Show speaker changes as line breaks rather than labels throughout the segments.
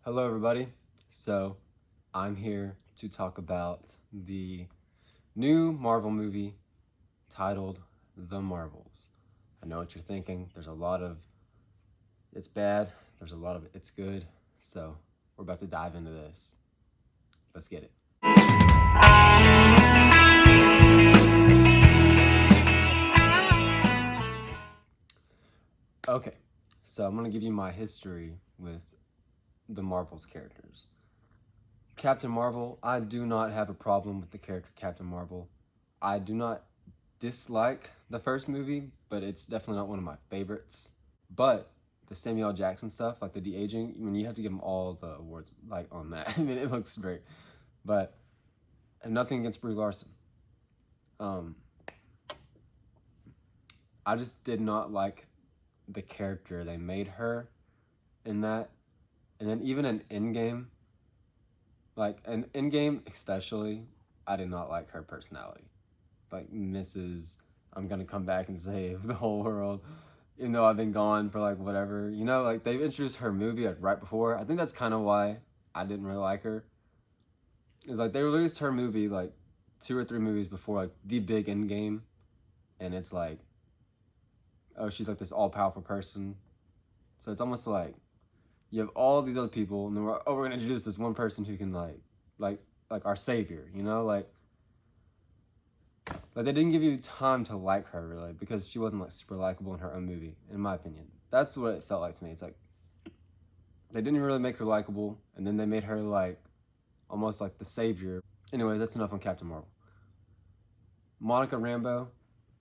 Hello, everybody. So, I'm here to talk about the new Marvel movie titled The Marvels. I know what you're thinking. There's a lot of it's bad, there's a lot of it's good. So, we're about to dive into this. Let's get it. Okay, so I'm going to give you my history with the Marvel's characters. Captain Marvel, I do not have a problem with the character Captain Marvel. I do not dislike the first movie, but it's definitely not one of my favorites. But the Samuel L. Jackson stuff, like the de-aging, you have to give him all the awards like on that. I mean, it looks great. But and nothing against Brie Larson. I just did not like the character they made her in that. And then even in Endgame, like in Endgame especially, I did not like her personality. Like Mrs. I'm gonna come back and save the whole world, even though I've been gone for like whatever. Like they've introduced her movie like right before. I think that's kind of why I didn't really like her. It's like they released her movie like 2 or 3 movies before like the big Endgame, and it's like, oh, she's like this all-powerful person. So it's almost like you have all these other people, and then we're gonna introduce this one person who can like our savior, like they didn't give you time to like her really because she wasn't like super likable in her own movie, in my opinion. That's what it felt like to me. It's like they didn't really make her likable, and then they made her like almost like the savior. Anyway, that's enough on Captain Marvel. Monica Rambeau,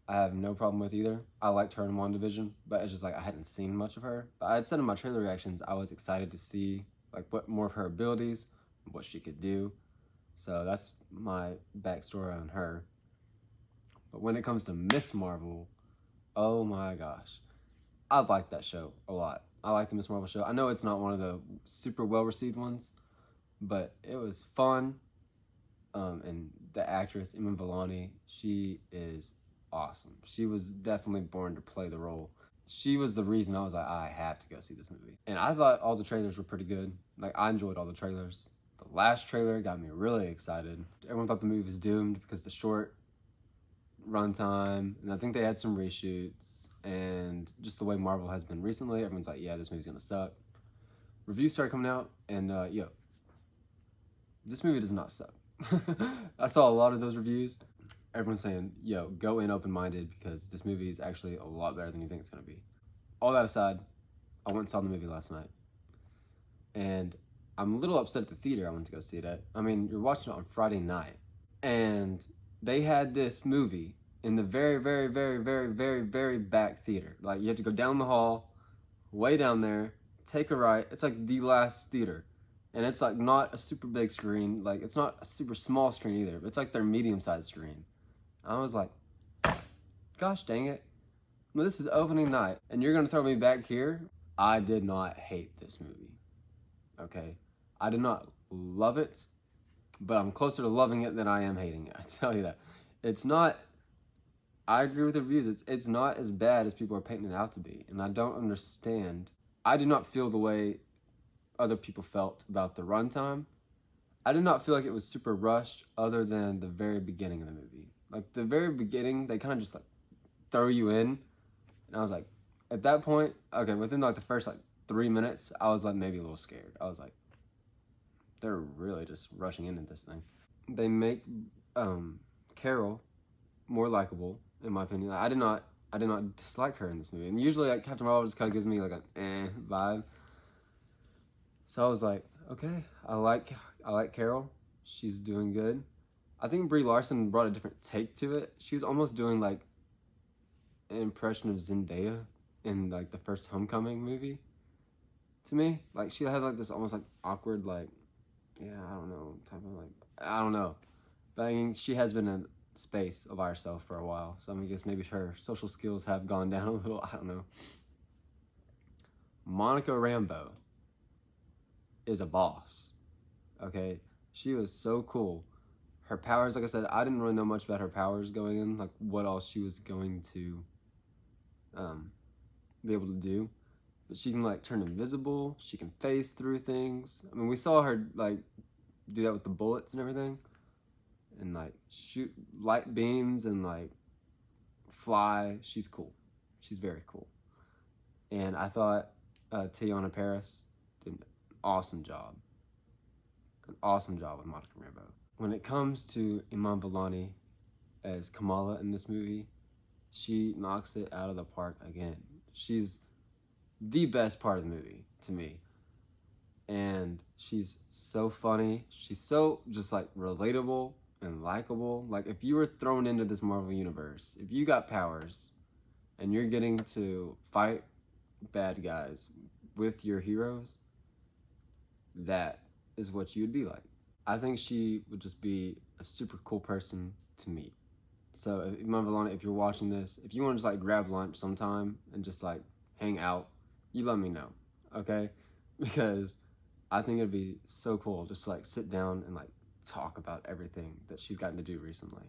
I have no problem with either. I liked her in WandaVision, but it's just like I hadn't seen much of her. But I had said in my trailer reactions I was excited to see like what more of her abilities, what she could do. So that's my backstory on her. But when it comes to Miss Marvel, oh my gosh, I like that show a lot. I like the Miss Marvel show. I know it's not one of the super well-received ones, but it was fun. And the actress, Iman Vellani, she is awesome. She was definitely born to play the role. She was the reason I was like, I have to go see this movie. And I thought all the trailers were pretty good. Like, I enjoyed all the trailers. The last trailer got me really excited. Everyone thought the movie was doomed because the short runtime, and I think they had some reshoots, and just the way Marvel has been recently, everyone's like, yeah, this movie's gonna suck. Reviews started coming out, and this movie does not suck. I saw a lot of those reviews. Everyone's saying, yo, go in open-minded because this movie is actually a lot better than you think it's gonna be. All that aside, I went and saw the movie last night, and I'm a little upset at the theater I went to go see it at. I mean, you're watching it on Friday night, and they had this movie in the very, very, very, very, very, very back theater. Like, you have to go down the hall, way down there, take a right. It's like the last theater. And it's like not a super big screen. Like, it's not a super small screen either. But it's like their medium-sized screen. I was like, gosh dang it. Well, this is opening night, and you're going to throw me back here? I did not hate this movie. Okay? I did not love it, but I'm closer to loving it than I am hating it. I tell you that. It's not, I agree with the reviews, it's not as bad as people are painting it out to be. And I don't understand. I do not feel the way other people felt about the runtime. I did not feel like it was super rushed other than the very beginning of the movie. Like the very beginning, they kind of just like throw you in. And I was like, at that point, okay, within like the first like 3 minutes, I was like maybe a little scared. I was like, they're really just rushing into this thing. They make Carol more likable, in my opinion. I did not dislike her in this movie. And usually like Captain Marvel just kind of gives me like an vibe. So I was like, okay, I like Carol. She's doing good. I think Brie Larson brought a different take to it. She was almost doing like an impression of Zendaya in like the first Homecoming movie. To me, like she had like this almost like awkward like, yeah, I don't know, type of like, I don't know. But I mean, she has been in space by herself for a while. So I mean, I guess maybe her social skills have gone down a little. I don't know. Monica Rambeau is a boss. Okay, she was so cool. Her powers, like I said, I didn't really know much about her powers going in, like what all she was going to be able to do. but she can like turn invisible. She can phase through things. I mean, we saw her like do that with the bullets and everything, and like shoot light beams and like fly. She's cool. She's very cool. And I thought Teyonah Parris did an awesome job. An awesome job with Monica Rambeau. When it comes to Iman Vellani as Kamala in this movie, she knocks it out of the park again. She's the best part of the movie to me. And she's so funny. She's so just like relatable and likable. Like if you were thrown into this Marvel universe, if you got powers and you're getting to fight bad guys with your heroes, that is what you'd be like. I think she would just be a super cool person to meet. So, Iman Vellani, if you're watching this, if you want to just like grab lunch sometime and just like hang out, you let me know, okay? Because I think it'd be so cool just to like sit down and like talk about everything that she's gotten to do recently.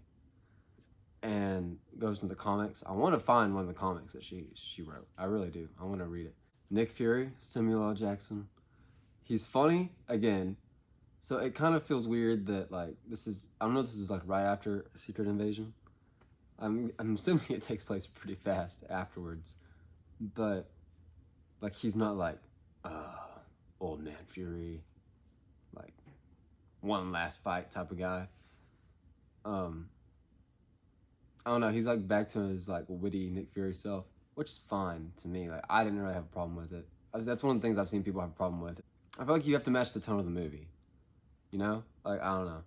And goes into the comics. I want to find one of the comics that she wrote. I really do. I want to read it. Nick Fury, Samuel L. Jackson. He's funny again. So it kind of feels weird that like this is, I don't know if this is like right after Secret Invasion. I'm assuming it takes place pretty fast afterwards, but like he's not like old man Fury, like one last fight type of guy. I don't know, he's like back to his like witty Nick Fury self, which is fine to me. Like I didn't really have a problem with it. That's one of the things I've seen people have a problem with. I feel like you have to match the tone of the movie, you know? Like I don't know.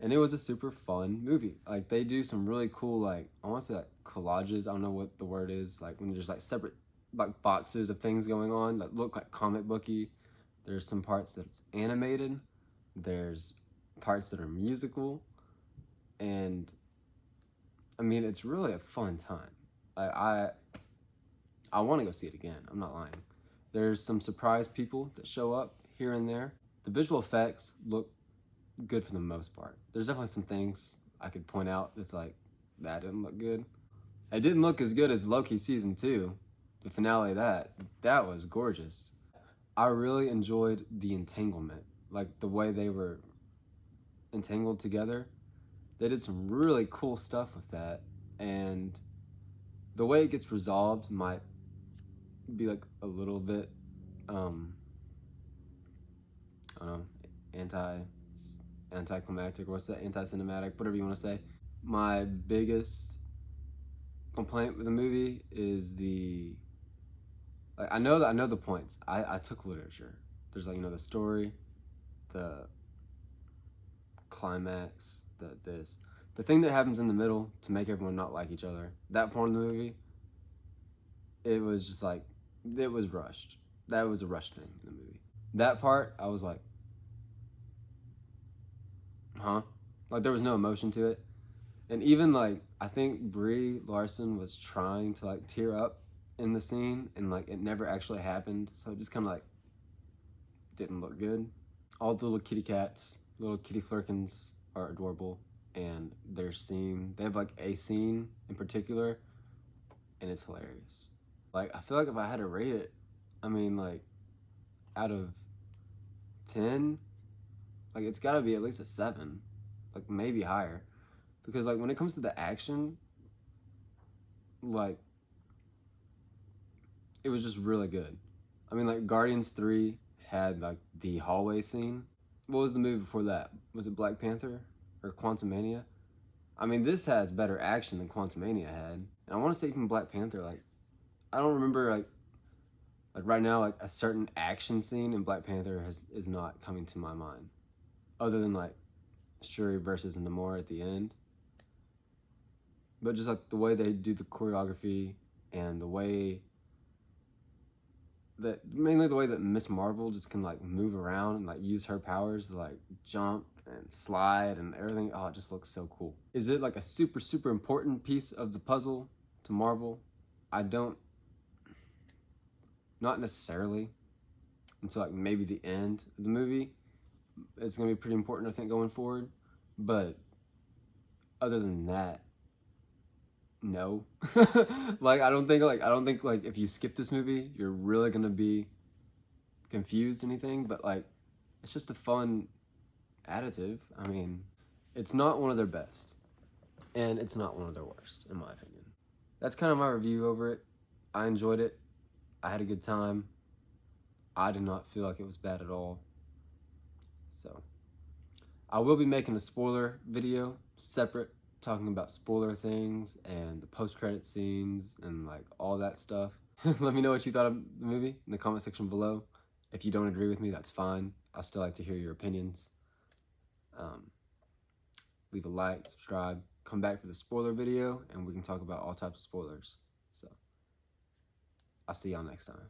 And it was a super fun movie. Like they do some really cool, like I want to say like collages. I don't know what the word is. Like when there's like separate like boxes of things going on that look like comic booky. There's some parts that it's animated. There's parts that are musical, and I mean it's really a fun time. I want to go see it again. I'm not lying. There's some surprise people that show up here and there. The visual effects look good for the most part. There's definitely some things I could point out that's like, that didn't look good. It didn't look as good as Loki Season 2, the finale of that. That was gorgeous. I really enjoyed the entanglement, like the way they were entangled together. They did some really cool stuff with that, and the way it gets resolved might be like a little bit, I don't know, anticlimactic, or what's that, anti-cinematic, whatever you want to say. My biggest complaint with the movie is the, like, I know the points. I took literature. There's like, you know, the story, the climax, the thing that happens in the middle to make everyone not like each other. That part of the movie, it was just like, it was rushed. That was a rushed thing in the movie. That part, I was like, huh? Like there was no emotion to it. And even like, I think Brie Larson was trying to like tear up in the scene, and like it never actually happened. So it just kind of like didn't look good. All the little kitty cats, little kitty flirkins are adorable, and their scene, they have like a scene in particular, and it's hilarious. Like I feel like if I had to rate it, I mean like out of 10, like it's gotta be at least a 7, like maybe higher, because like when it comes to the action, like it was just really good. I mean like Guardians 3 had like the hallway scene. What was the movie before that? Was it Black Panther or Quantumania? I mean this has better action than Quantumania had, and I want to say even Black Panther, like I don't remember like right now like a certain action scene in Black Panther is not coming to my mind, other than like Shuri versus Namor at the end. But just like the way they do the choreography, and the way that, mainly the way that Miss Marvel just can like move around and like use her powers to like jump and slide and everything. Oh, it just looks so cool. Is it like a super important piece of the puzzle to Marvel? Not necessarily, until like maybe the end of the movie. It's gonna be pretty important, I think, going forward. But other than that, no. Like I don't think like if you skip this movie, you're really gonna be confused anything. But like, it's just a fun additive. I mean, it's not one of their best, and it's not one of their worst, in my opinion. That's kind of my review over it. I enjoyed it. I had a good time. I did not feel like it was bad at all. So, I will be making a spoiler video separate, talking about spoiler things and the post-credit scenes and like all that stuff. Let me know what you thought of the movie in the comment section below. If you don't agree with me, that's fine. I still like to hear your opinions. Leave a like, subscribe, come back for the spoiler video, and we can talk about all types of spoilers. So, I'll see y'all next time.